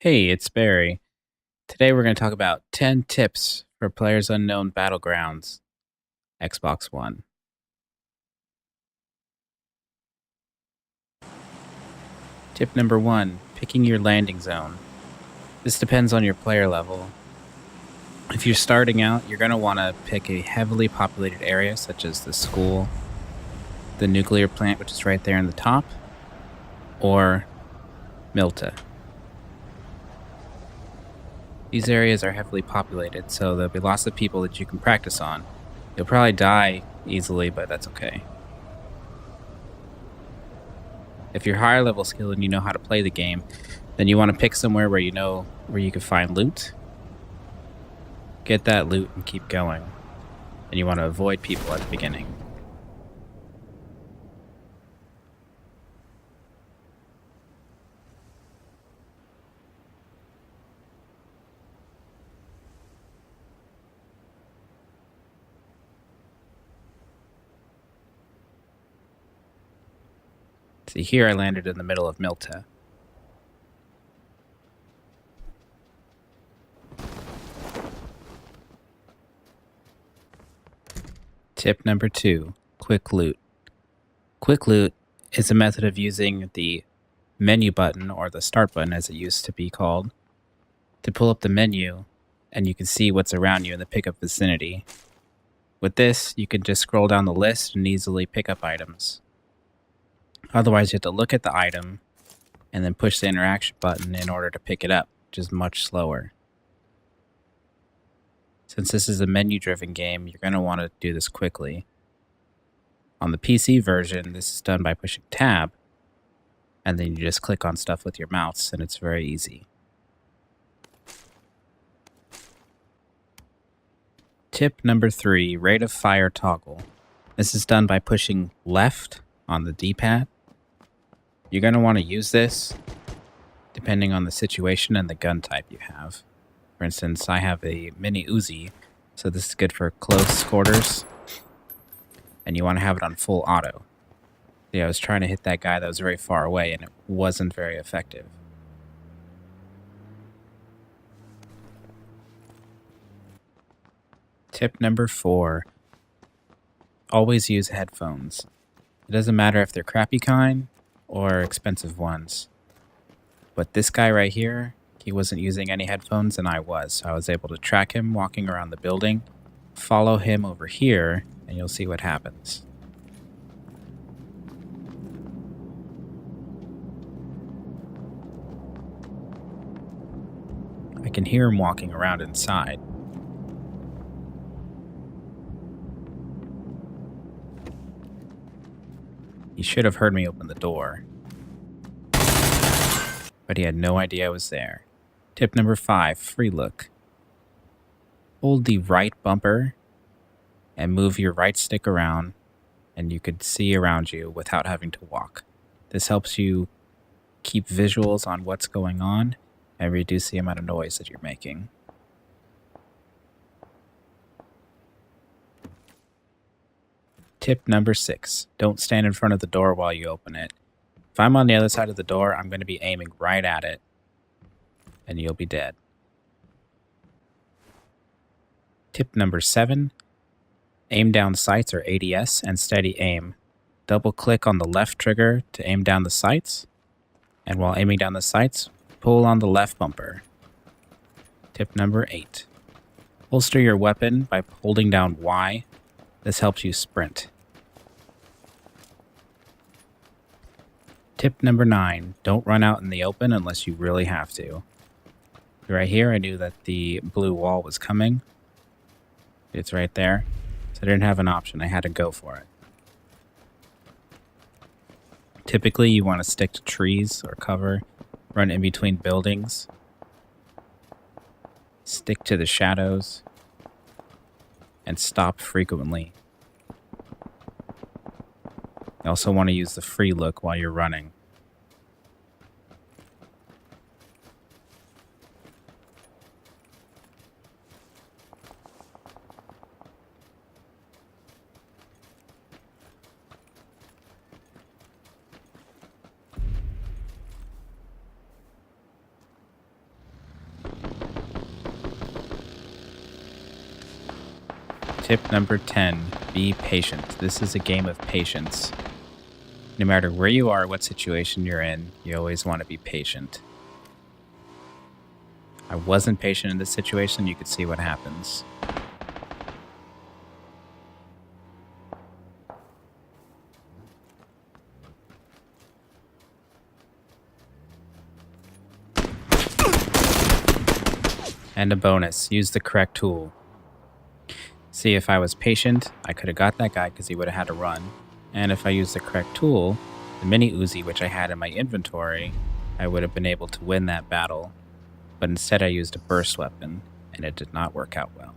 Hey, it's Barry. Today we're going to talk about 10 tips for Players Unknown Battlegrounds, Xbox One. Tip number 1, picking your landing zone. This depends on your player level. If you're starting out, you're going to want to pick a heavily populated area such as the school, the nuclear plant, which is right there in the top, or Milta. These areas are heavily populated, so there'll be lots of people that you can practice on. You'll probably die easily, but that's okay. If you're higher level skilled and you know how to play the game, then you want to pick somewhere where you know where you can find loot. Get that loot and keep going. And you want to avoid people at the beginning. See, here I landed in the middle of Milta. Tip number 2, quick loot. Quick loot is a method of using the menu button, or the start button as it used to be called, to pull up the menu and you can see what's around you in the pickup vicinity. With this, you can just scroll down the list and easily pick up items. Otherwise, you have to look at the item and then push the interaction button in order to pick it up, which is much slower. Since this is a menu-driven game, you're going to want to do this quickly. On the PC version, this is done by pushing tab, and then you just click on stuff with your mouse, and it's very easy. Tip number 3, rate of fire toggle. This is done by pushing left on the D-pad. You're going to want to use this depending on the situation and the gun type you have. For instance, I have a mini Uzi, so this is good for close quarters, and you want to have it on full auto. Yeah, I was trying to hit that guy that was very far away, and it wasn't very effective. Tip number 4, always use headphones. It doesn't matter if they're crappy kind or expensive ones. But this guy right here, he wasn't using any headphones and I was. So I was able to track him walking around the building, follow him over here, and you'll see what happens. I can hear him walking around inside. He should have heard me open the door, but he had no idea I was there. Tip number 5, free look. Hold the right bumper and move your right stick around, and you could see around you without having to walk. This helps you keep visuals on what's going on and reduce the amount of noise that you're making. Tip number 6, don't stand in front of the door while you open it. If I'm on the other side of the door, I'm going to be aiming right at it, and you'll be dead. Tip number 7, aim down sights, or ADS, and steady aim. Double click on the left trigger to aim down the sights, and while aiming down the sights, pull on the left bumper. Tip number 8, holster your weapon by holding down Y. This helps you sprint. Tip number 9, don't run out in the open unless you really have to. Right here, I knew that the blue wall was coming. It's right there. So I didn't have an option. I had to go for it. Typically, you want to stick to trees or cover, run in between buildings, stick to the shadows, and stop frequently. You also want to use the free look while you're running. Tip number 10, be patient. This is a game of patience. No matter where you are, what situation you're in, you always want to be patient. I wasn't patient in this situation, you could see what happens. And a bonus, use the correct tool. See, if I was patient, I could have got that guy because he would have had to run. And if I used the correct tool, the mini Uzi, which I had in my inventory, I would have been able to win that battle. But instead I used a burst weapon, and it did not work out well.